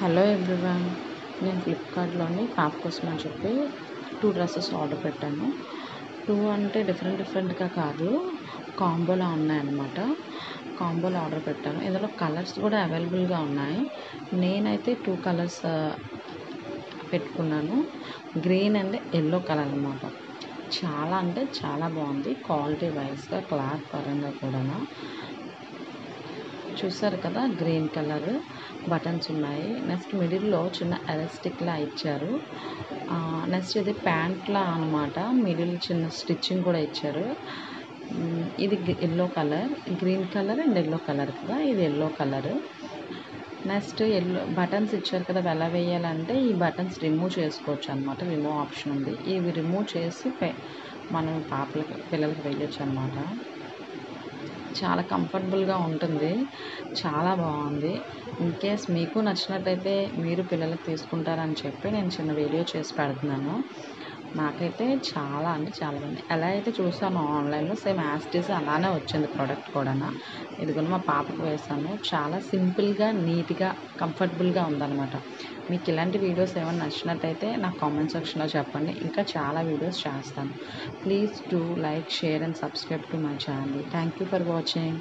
Hello everyone, నేను ఫ్లిప్కార్ట్లోని పాప కోసం అని చెప్పి 2 డ్రెస్సెస్ ఆర్డర్ పెట్టాను. 2 అంటే డిఫరెంట్‌గా కాదు, కాంబోలో ఉన్నాయన్నమాట. కాంబోలో ఆర్డర్ పెట్టాను. ఇందులో కలర్స్ కూడా అవైలబుల్‌గా ఉన్నాయి. నేనైతే 2 కలర్స్ పెట్టుకున్నాను. గ్రీన్ అండ్ యెల్లో కలర్ అన్నమాట. చాలా అంటే చాలా బాగుంది. క్వాలిటీ వైజ్‌గా, క్లాత్ పరంగా కూడాను. చూసారు కదా, గ్రీన్ కలర్ బటన్స్ ఉన్నాయి. నెక్స్ట్ మిడిల్లో చిన్న ఎలాస్టిక్లా ఇచ్చారు. నెక్స్ట్ ఇది ప్యాంట్లా అనమాట. మిడిల్ చిన్న స్టిచ్చింగ్ కూడా ఇచ్చారు. ఇది yellow colour, green colour and yellow colour కదా, ఇది yellow colour. Next yellow buttons ఇచ్చారు కదా, ఎలా వేయాలంటే ఈ బటన్స్ రిమూవ్ చేసుకోవచ్చు అనమాట. రిమూవ్ ఆప్షన్ ఉంది. ఇవి రిమూవ్ చేసి మనం పిల్లలకి వేయచ్చు అనమాట. చాలా కంఫర్టబుల్గా ఉంటుంది. చాలా బాగుంది. ఇన్ కేస్ మీకు నచ్చినట్టయితే మీరు పిల్లలకి తీసుకుంటారని చెప్పి నేను చిన్న వీడియో చేసి పెడుతున్నాను. నాకైతే చాలా అంటే చాలా బాగుంది. ఎలా అయితే చూసానో ఆన్లైన్లో సేమ్ యాజ్ ఇట్ ఈజ్ అలానే వచ్చింది ప్రోడక్ట్ కూడా. ఇదిగోని మా పాపకు వేసాను. చాలా సింపుల్గా, నీట్గా, కంఫర్టబుల్గా ఉందన్నమాట. మీకు ఇలాంటి వీడియోస్ ఏమైనా నచ్చినట్టయితే నాకు కామెంట్ సెక్షన్లో చెప్పండి. ఇంకా చాలా వీడియోస్ చేస్తాను. Please do like, share and subscribe to my channel. Thank you for watching.